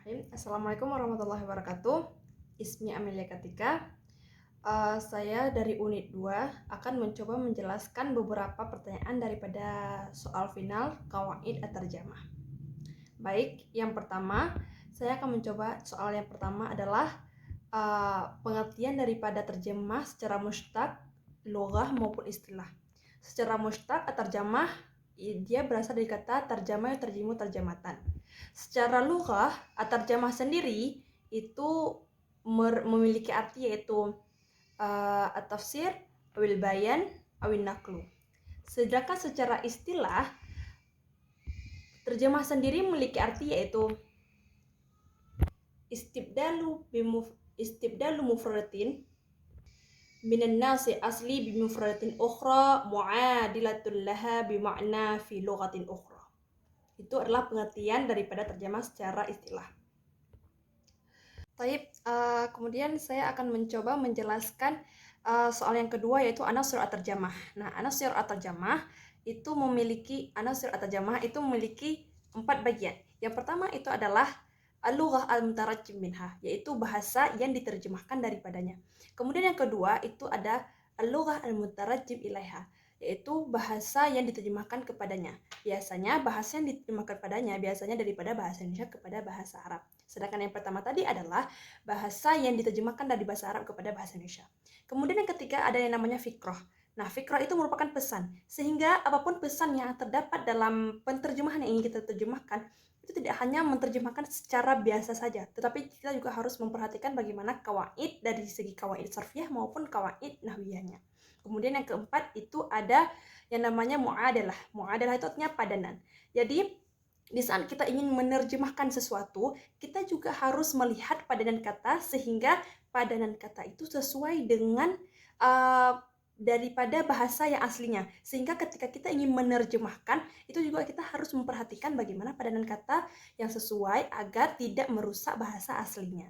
Bismillahirrahmanirrahim. Assalamualaikum warahmatullahi wabarakatuh. Ismi Amelia Katika. Saya dari unit 2 akan mencoba menjelaskan beberapa pertanyaan daripada soal final Qawaid at-Tarjamah. Baik, yang pertama, saya akan mencoba soal yang pertama adalah pengertian daripada terjemah secara mustaq, lughah maupun istilah. Secara mustaq at-tarjamah dia berasal dari kata tarjamah yang terjemu terjematan. Secara lughah at-tarjamah sendiri itu memiliki arti yaitu at-tafsir, awil bayan, awil naqlu. Sedangkan secara istilah terjemah sendiri memiliki arti yaitu istibdalu mufradatin minan nasi asli bimufradatin ukhra mu'adilatul laha bima'na fi lughatin ukhra. Itu adalah pengertian daripada terjemah secara istilah. Baik, kemudian saya akan mencoba menjelaskan soal yang kedua yaitu anasir at-tarjamah. Nah, anasir at-tarjamah itu memiliki 4 bagian. Yang pertama itu adalah al-lughah al-mutarajjim minha, yaitu bahasa yang diterjemahkan daripadanya. Kemudian yang kedua itu ada al-lughah al-mutarajjim ilaiha, yaitu bahasa yang diterjemahkan kepadanya. Biasanya bahasa yang diterjemahkan padanya biasanya daripada bahasa Indonesia kepada bahasa Arab. Sedangkan yang pertama tadi adalah bahasa yang diterjemahkan dari bahasa Arab kepada bahasa Indonesia. Kemudian yang ketiga ada yang namanya fikrah. Nah, fikrah itu merupakan pesan. Sehingga apapun pesan yang terdapat dalam penterjemahan yang ingin kita terjemahkan, itu tidak hanya menerjemahkan secara biasa saja, tetapi kita juga harus memperhatikan bagaimana kawaid dari segi kawaid sarfiyah maupun kawaid nahwiyahnya. Kemudian yang keempat itu ada yang namanya mu'adalah. Mu'adalah itu artinya padanan. Jadi di saat kita ingin menerjemahkan sesuatu, kita juga harus melihat padanan kata sehingga padanan kata itu sesuai dengan daripada bahasa yang aslinya. Sehingga ketika kita ingin menerjemahkan, itu juga kita harus memperhatikan bagaimana padanan kata yang sesuai agar tidak merusak bahasa aslinya.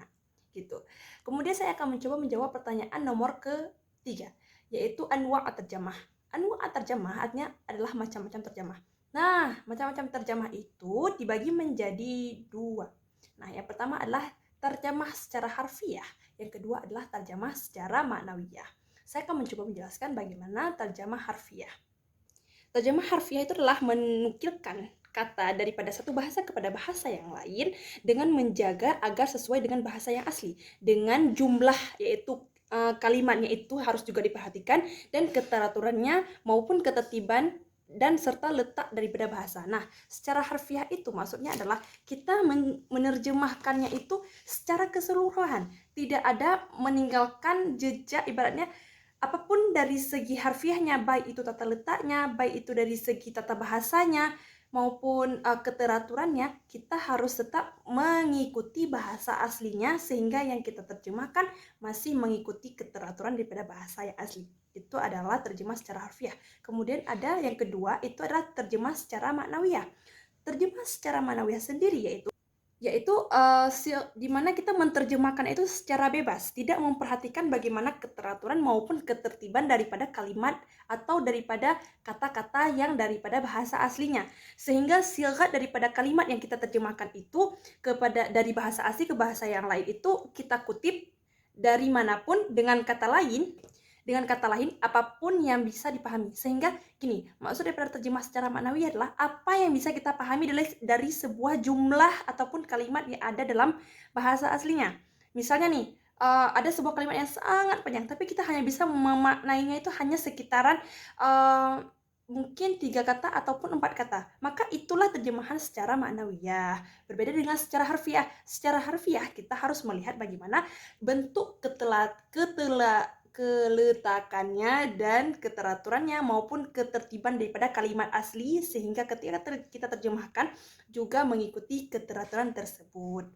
Gitu. Kemudian saya akan mencoba menjawab pertanyaan nomor ketiga, yaitu anwa' at-tarjamah. Anwa' at-tarjamah artinya adalah macam-macam terjemah. Nah, macam-macam terjemah itu dibagi menjadi 2. Nah, yang pertama adalah terjemah secara harfiah, yang kedua adalah terjemah secara maknawiyah. Saya akan mencoba menjelaskan bagaimana terjemah harfiah. Terjemah harfiah itu adalah menukilkan kata daripada satu bahasa kepada bahasa yang lain dengan menjaga agar sesuai dengan bahasa yang asli, dengan jumlah yaitu kalimatnya itu harus juga diperhatikan dan keteraturannya maupun ketertiban dan serta letak daripada bahasa. Nah, secara harfiah itu maksudnya adalah kita menerjemahkannya itu secara keseluruhan, tidak ada meninggalkan jejak, ibaratnya apapun dari segi harfiahnya, baik itu tata letaknya, baik itu dari segi tata bahasanya maupun keteraturannya, kita harus tetap mengikuti bahasa aslinya sehingga yang kita terjemahkan masih mengikuti keteraturan daripada bahasa yang asli. Itu adalah terjemah secara harfiah. Kemudian ada yang kedua, itu adalah terjemah secara maknawiyah. Terjemah secara maknawiyah sendiri yaitu di mana kita menerjemahkan itu secara bebas, tidak memperhatikan bagaimana keteraturan maupun ketertiban daripada kalimat atau daripada kata-kata yang daripada bahasa aslinya. Sehingga silghat daripada kalimat yang kita terjemahkan itu dari bahasa asli ke bahasa yang lain itu kita kutip dari manapun dengan kata lain apapun yang bisa dipahami. Sehingga gini, maksud daripada terjemah secara maknawi adalah apa yang bisa kita pahami dari sebuah jumlah ataupun kalimat yang ada dalam bahasa aslinya. Misalnya nih, ada sebuah kalimat yang sangat panjang, tapi kita hanya bisa memaknainya itu hanya sekitaran mungkin 3 kata ataupun 4 kata. Maka itulah terjemahan secara maknawiyah. Berbeda dengan secara harfiah. Secara harfiah kita harus melihat bagaimana bentuk keletakannya dan keteraturannya maupun ketertiban daripada kalimat asli sehingga ketika kita terjemahkan juga mengikuti keteraturan tersebut.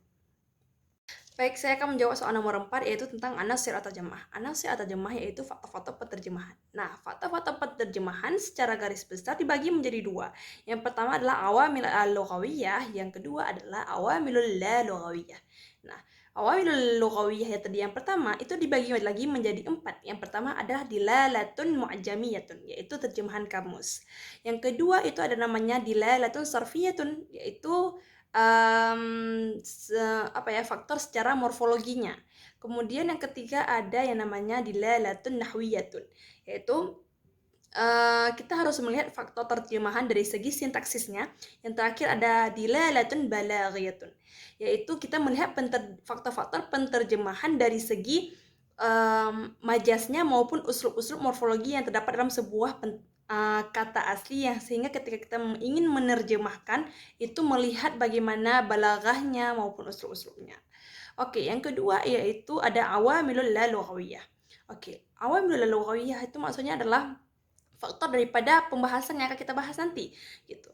Baik, saya akan menjawab soal nomor 4 yaitu tentang anasir atau jemaah. Anasir atau jemaah yaitu fakta-fakta penerjemahan. Nah, fakta-fakta penerjemahan secara garis besar dibagi menjadi 2. Yang pertama adalah awamil al-lughawiyah, yang kedua adalah awamilul la lughawiyah. Nah, awamilul lughawiyah yang pertama itu dibagi lagi menjadi 4. Yang pertama adalah dilalatun mu'jamiyatun, yaitu terjemahan kamus. Yang kedua itu ada namanya dilalatun sarfiyatun, yaitu faktor secara morfologinya. Kemudian yang ketiga ada yang namanya dilalatun nahwiyatun, yaitu kita harus melihat faktor terjemahan dari segi sintaksisnya. Yang terakhir ada dilalatun balaghiyatun, yaitu kita melihat faktor-faktor penterjemahan dari segi majaznya maupun uslub-uslub morfologi yang terdapat dalam sebuah kata asli, yang sehingga ketika kita ingin menerjemahkan itu melihat bagaimana balaghahnya maupun uslub-uslubnya. Oke, yang kedua yaitu ada awamilul la lughawiyah. Oke, awamilul la lughawiyah itu maksudnya adalah faktor daripada pembahasan yang akan kita bahas nanti gitu.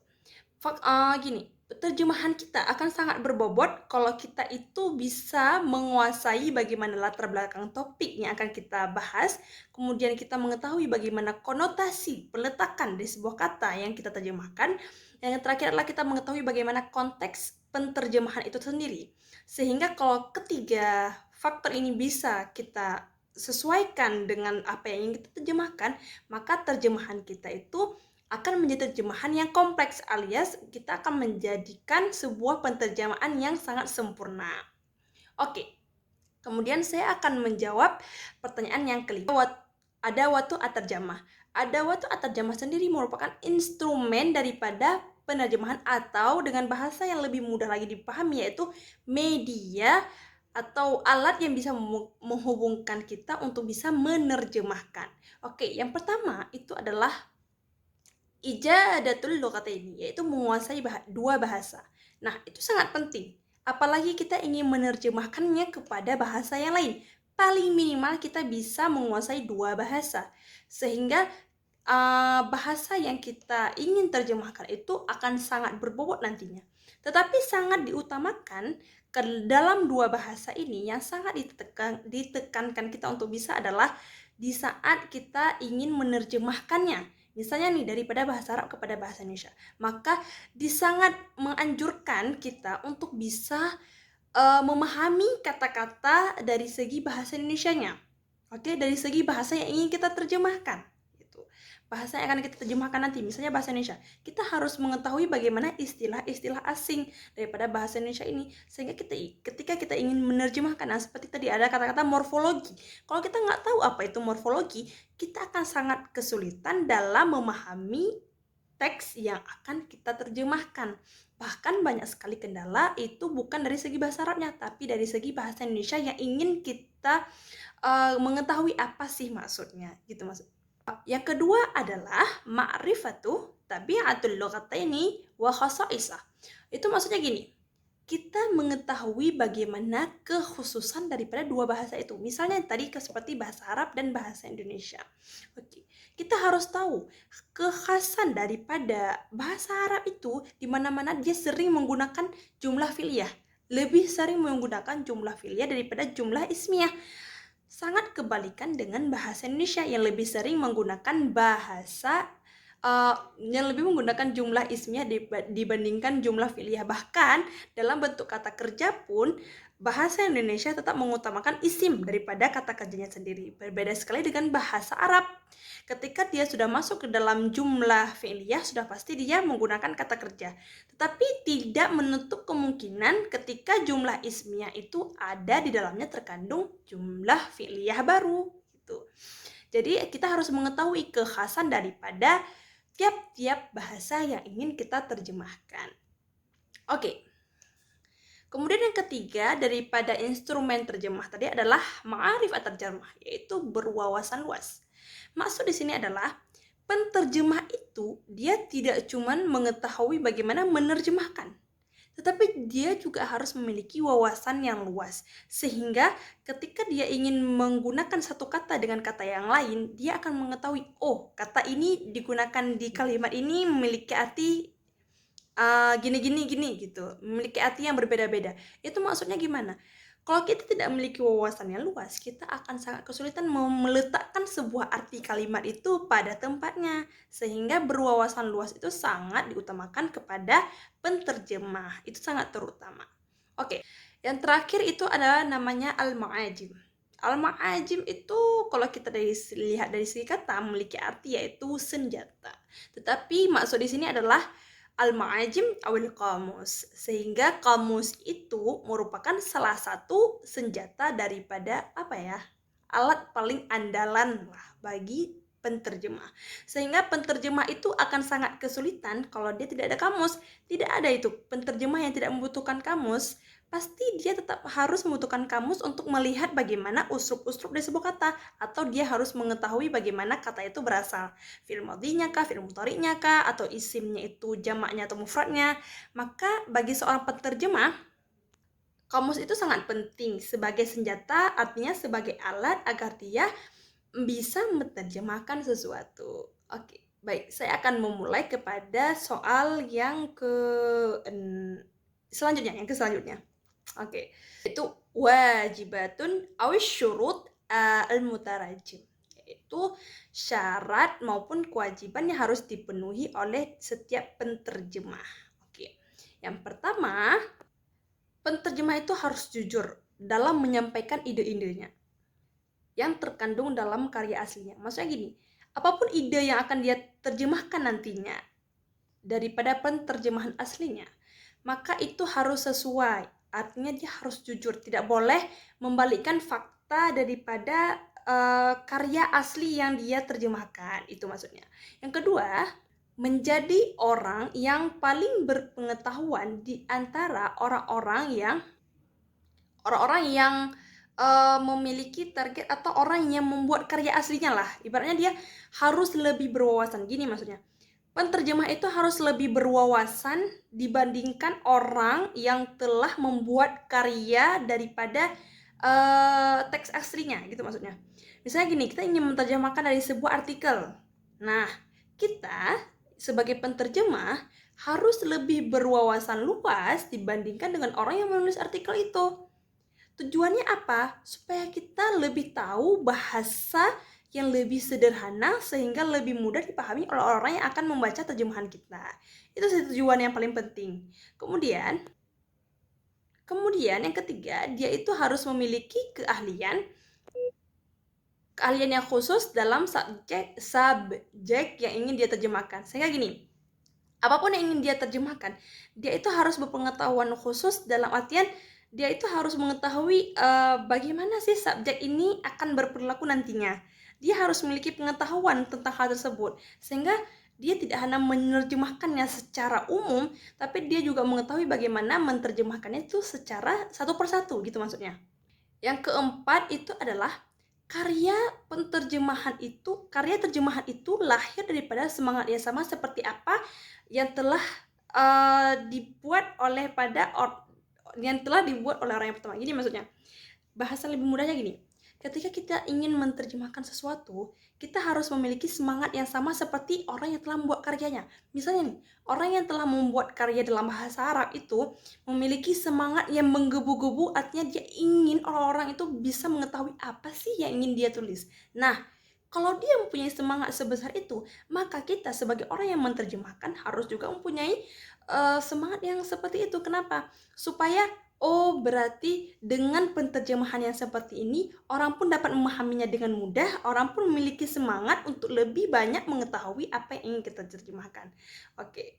Gini, terjemahan kita akan sangat berbobot kalau kita itu bisa menguasai bagaimana latar belakang topik yang akan kita bahas, kemudian kita mengetahui bagaimana konotasi peletakan dari sebuah kata yang kita terjemahkan, yang terakhir adalah kita mengetahui bagaimana konteks penterjemahan itu sendiri. Sehingga kalau ketiga faktor ini bisa kita sesuaikan dengan apa yang ingin kita terjemahkan, maka terjemahan kita itu akan menjadi terjemahan yang kompleks, alias kita akan menjadikan sebuah penterjemahan yang sangat sempurna. Oke, kemudian saya akan menjawab pertanyaan yang kelima. Adawatu at-tarjamah. Adawatu at-tarjamah sendiri merupakan instrumen daripada penerjemahan, atau dengan bahasa yang lebih mudah lagi dipahami yaitu media atau alat yang bisa menghubungkan kita untuk bisa menerjemahkan. Oke, yang pertama itu adalah ijadatul lughataini, yaitu menguasai dua bahasa. Nah, itu sangat penting. Apalagi kita ingin menerjemahkannya kepada bahasa yang lain. Paling minimal kita bisa menguasai dua bahasa. Sehingga bahasa yang kita ingin terjemahkan itu akan sangat berbobot nantinya. Tetapi sangat diutamakan ke dalam dua bahasa ini, yang sangat ditekankan kita untuk bisa adalah di saat kita ingin menerjemahkannya. Misalnya nih, daripada bahasa Arab kepada bahasa Indonesia, maka sangat menganjurkan kita untuk bisa memahami kata-kata dari segi bahasa Indonesianya. Oke, dari segi bahasa yang ingin kita terjemahkan. Gitu. Bahasa yang akan kita terjemahkan nanti, misalnya bahasa Indonesia. Kita harus mengetahui bagaimana istilah-istilah asing daripada bahasa Indonesia ini. Sehingga ketika kita ingin menerjemahkan, nah seperti tadi ada kata-kata morfologi. Kalau kita nggak tahu apa itu morfologi, kita akan sangat kesulitan dalam memahami teks yang akan kita terjemahkan. Bahkan banyak sekali kendala itu bukan dari segi bahasa Arabnya, tapi dari segi bahasa Indonesia yang ingin kita mengetahui apa sih maksudnya, gitu maksud. Yang kedua adalah ma'rifatu tabi'atul lughataini wa khasaisah. Itu maksudnya gini, kita mengetahui bagaimana kekhususan daripada dua bahasa itu. Misalnya tadi seperti bahasa Arab dan bahasa Indonesia. Oke, kita harus tahu kekhasan daripada bahasa Arab itu, di mana-mana dia sering menggunakan jumlah fi'liyah. Lebih sering menggunakan jumlah fi'liyah daripada jumlah ismiyah. Sangat kebalikan dengan bahasa Indonesia yang lebih sering menggunakan yang lebih menggunakan jumlah ismiyah dibandingkan jumlah fi'liyah. Bahkan dalam bentuk kata kerja pun bahasa Indonesia tetap mengutamakan isim daripada kata kerjanya sendiri. Berbeda sekali dengan bahasa Arab. Ketika dia sudah masuk ke dalam jumlah fi'liyah, sudah pasti dia menggunakan kata kerja. Tetapi tidak menutup kemungkinan ketika jumlah ismiyah itu ada di dalamnya terkandung jumlah fi'liyah baru. Gitu. Jadi kita harus mengetahui kekhasan daripada tiap-tiap bahasa yang ingin kita terjemahkan. Oke. Kemudian yang ketiga daripada instrumen terjemah tadi adalah ma'arif at-tarjamah, yaitu berwawasan luas. Maksud di sini adalah penterjemah itu dia tidak cuma mengetahui bagaimana menerjemahkan, tetapi dia juga harus memiliki wawasan yang luas, sehingga ketika dia ingin menggunakan satu kata dengan kata yang lain, dia akan mengetahui, oh kata ini digunakan di kalimat ini memiliki arti gini gitu, memiliki arti yang berbeda-beda. Itu maksudnya gimana? Kalau kita tidak memiliki wawasan yang luas, kita akan sangat kesulitan meletakkan sebuah arti kalimat itu pada tempatnya. Sehingga berwawasan luas itu sangat diutamakan kepada penterjemah. Itu sangat terutama. Oke, yang terakhir itu adalah namanya al-ma'ajim. Al-ma'ajim itu kalau kita lihat dari segi kata memiliki arti yaitu senjata. Tetapi maksud di sini adalah al-ma'ajim awil kamus. Sehingga kamus itu merupakan salah satu senjata daripada alat paling andalan lah bagi penterjemah. Sehingga penterjemah itu akan sangat kesulitan kalau dia tidak ada kamus. Tidak ada itu penterjemah yang tidak membutuhkan kamus. Pasti dia tetap harus membutuhkan kamus untuk melihat bagaimana uslup-uslup dari sebuah kata, atau dia harus mengetahui bagaimana kata itu berasal. Fi'il madhinya kah, fi'il mudhari'nya kah, atau isimnya itu jamaknya atau mufradnya. Maka bagi seorang penterjemah, kamus itu sangat penting sebagai senjata, artinya sebagai alat agar dia bisa menerjemahkan sesuatu. Oke, baik. Saya akan memulai kepada soal yang selanjutnya. Oke, itu wajibatun awis syurut al-mutarajim. Yaitu syarat maupun kewajiban yang harus dipenuhi oleh setiap penterjemah. Oke, yang pertama, penterjemah itu harus jujur dalam menyampaikan ide-idenya yang terkandung dalam karya aslinya. Maksudnya gini, apapun ide yang akan dia terjemahkan nantinya daripada penterjemahan aslinya, maka itu harus sesuai. Artinya dia harus jujur, tidak boleh membalikkan fakta daripada karya asli yang dia terjemahkan. Itu maksudnya. Yang kedua, menjadi orang yang paling berpengetahuan di antara orang-orang yang memiliki target atau orang yang membuat karya aslinya lah. Ibaratnya dia harus lebih berwawasan. Gini maksudnya. Penterjemah itu harus lebih berwawasan dibandingkan orang yang telah membuat karya daripada teks aslinya, gitu maksudnya. Misalnya gini, kita ingin menerjemahkan dari sebuah artikel. Nah, kita sebagai penterjemah harus lebih berwawasan luas dibandingkan dengan orang yang menulis artikel itu. Tujuannya apa? Supaya kita lebih tahu bahasa yang lebih sederhana sehingga lebih mudah dipahami oleh orang yang akan membaca terjemahan kita. Itu tujuan yang paling penting. Kemudian yang ketiga, dia itu harus memiliki keahlian yang khusus dalam subjek yang ingin dia terjemahkan. Sehingga gini, apapun yang ingin dia terjemahkan, dia itu harus berpengetahuan khusus dalam artian dia itu harus mengetahui bagaimana sih subjek ini akan berperilaku nantinya. Dia harus memiliki pengetahuan tentang hal tersebut, sehingga dia tidak hanya menerjemahkannya secara umum, tapi dia juga mengetahui bagaimana menerjemahkannya itu secara satu persatu, gitu maksudnya. Yang keempat itu adalah karya terjemahan itu lahir daripada semangat yang sama seperti apa yang telah dibuat oleh orang yang pertama. Gini maksudnya, bahasa lebih mudahnya gini, ketika kita ingin menerjemahkan sesuatu, kita harus memiliki semangat yang sama seperti orang yang telah membuat karyanya. Misalnya nih, orang yang telah membuat karya dalam bahasa Arab itu memiliki semangat yang menggebu-gebu, artinya dia ingin orang-orang itu bisa mengetahui apa sih yang ingin dia tulis. Nah, kalau dia mempunyai semangat sebesar itu, maka kita sebagai orang yang menerjemahkan harus juga mempunyai semangat yang seperti itu. Kenapa? Supaya berarti dengan penterjemahan yang seperti ini, orang pun dapat memahaminya dengan mudah, orang pun memiliki semangat untuk lebih banyak mengetahui apa yang ingin kita terjemahkan. Oke.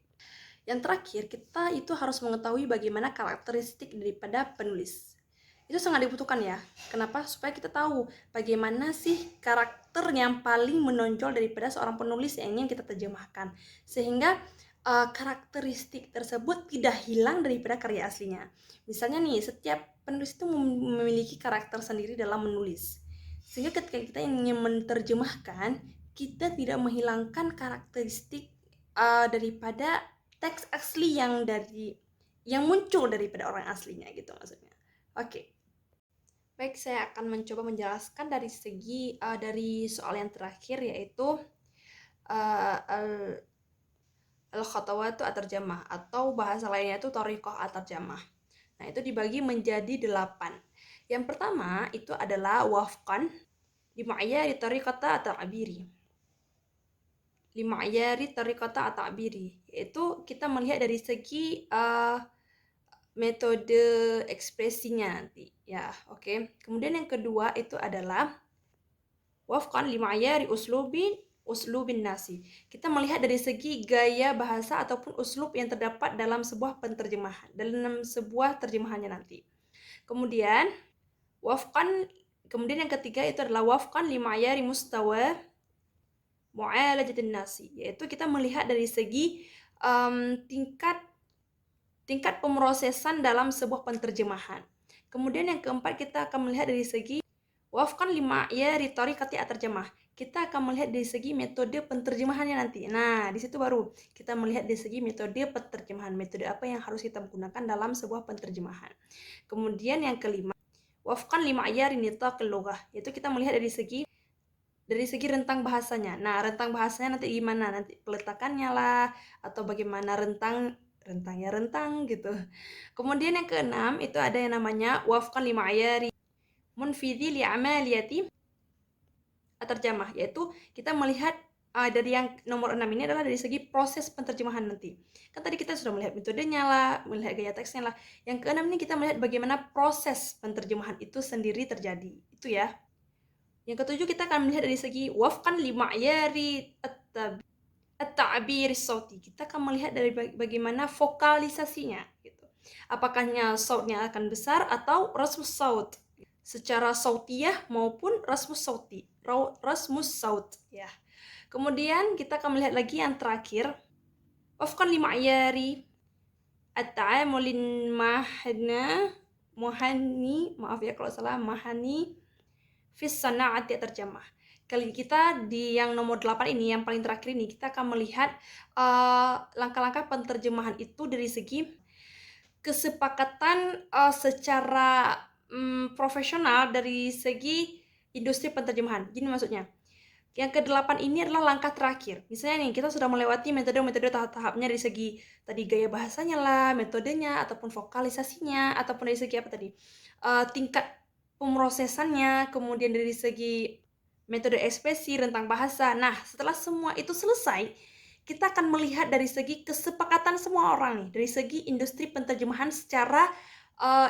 Yang terakhir, kita itu harus mengetahui bagaimana karakteristik daripada penulis. Itu sangat dibutuhkan ya. Kenapa? Supaya kita tahu bagaimana sih karakter yang paling menonjol daripada seorang penulis yang ingin kita terjemahkan. Sehingga karakteristik tersebut tidak hilang daripada karya aslinya. Misalnya nih, setiap penulis itu memiliki karakter sendiri dalam menulis. Sehingga ketika kita ingin menerjemahkan, kita tidak menghilangkan karakteristik daripada teks asli yang muncul daripada orang aslinya, gitu maksudnya. Oke. Baik, saya akan mencoba menjelaskan dari segi dari soal yang terakhir, yaitu al-khatawatu at-tarjamah, atau bahasa lainnya itu thariqah at-tarjamah. Nah, itu dibagi menjadi 8. Yang pertama itu adalah wafqan lima'yari tariqata at-ta'biri. Yaitu kita melihat dari segi metode ekspresinya nanti, ya, oke. Kemudian yang kedua itu adalah wafqan lima'yari uslubin uslubin nasi. Kita melihat dari segi gaya bahasa ataupun uslub yang terdapat dalam sebuah penterjemahan, dalam sebuah terjemahannya nanti. Kemudian wafqan, kemudian yang ketiga itu adalah wafqan lima'yari mustawa mu'alajatin nasi, yaitu kita melihat dari segi tingkat pemrosesan dalam sebuah penterjemahan. Kemudian yang keempat kita akan melihat dari segi wafqan lima'yari tariqati at-tarjamah. Kita akan melihat dari segi metode penterjemahannya nanti. Nah, di situ baru kita melihat dari segi metode penterjemahan, metode apa yang harus kita gunakan dalam sebuah penterjemahan. Kemudian yang kelima, wafqan lima'yari nitaqil lughah, yaitu kita melihat dari segi rentang bahasanya. Nah, rentang bahasanya nanti gimana? Nanti peletakannya lah, atau bagaimana rentangnya rentang gitu. Kemudian yang keenam itu ada yang namanya wafqan lima'yari munfidhi li'amaliyati terjemah, yaitu kita melihat dari yang nomor 6 ini adalah dari segi proses penterjemahan nanti. Kan tadi kita sudah melihat metodenya lah, melihat gaya teksnya lah. Yang keenam ini kita melihat bagaimana proses penterjemahan itu sendiri terjadi. Itu ya. Yang ketujuh kita akan melihat dari segi wafqan lima'yari at-ta'bir sauti. Kita akan melihat dari bagaimana vokalisasinya gitu. Apakahnya sautnya akan besar atau rasmus saut secara sautiyah maupun rasmus saut ya. Kemudian kita akan melihat lagi yang terakhir wafqan lima'yari at-ta'amulin mahani fis sana'ati terjemah. Kali kita di yang nomor 8 ini, yang paling terakhir ini, kita akan melihat langkah-langkah penterjemahan itu dari segi kesepakatan secara profesional dari segi industri penterjemahan. Gini maksudnya. Yang ke-8 ini adalah langkah terakhir. Misalnya nih, kita sudah melewati metode-metode tahap-tahapnya dari segi tadi gaya bahasanya lah, metodenya, ataupun vokalisasinya, ataupun dari segi apa tadi? Tingkat pemrosesannya, kemudian dari segi metode ekspresi, rentang bahasa. Nah, setelah semua itu selesai, kita akan melihat dari segi kesepakatan semua orang nih, dari segi industri penterjemahan secara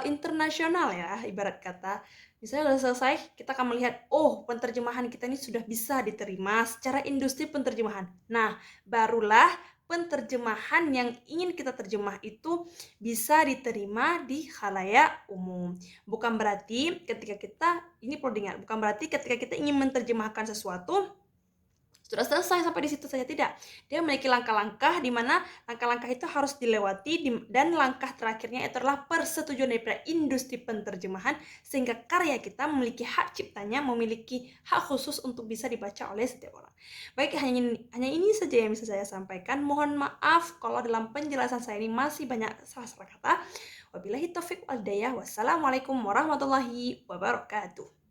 internasional ya, ibarat kata. Misalnya sudah selesai, kita akan melihat, oh penterjemahan kita ini sudah bisa diterima secara industri penterjemahan. Nah, barulah penterjemahan yang ingin kita terjemah itu bisa diterima di khalayak umum. Bukan berarti ketika kita, ini perlu diingat, bukan berarti ketika kita ingin menerjemahkan sesuatu, sudah selesai sampai di situ saja, tidak. Dia memiliki langkah-langkah di mana langkah-langkah itu harus dilewati dan langkah terakhirnya itu adalah persetujuan daripada industri penterjemahan sehingga karya kita memiliki hak ciptanya, memiliki hak khusus untuk bisa dibaca oleh setiap orang. Baik, hanya ini saja yang bisa saya sampaikan. Mohon maaf kalau dalam penjelasan saya ini masih banyak salah-salah kata. Wabillahi taufiq wal hidayah. Wassalamualaikum warahmatullahi wabarakatuh.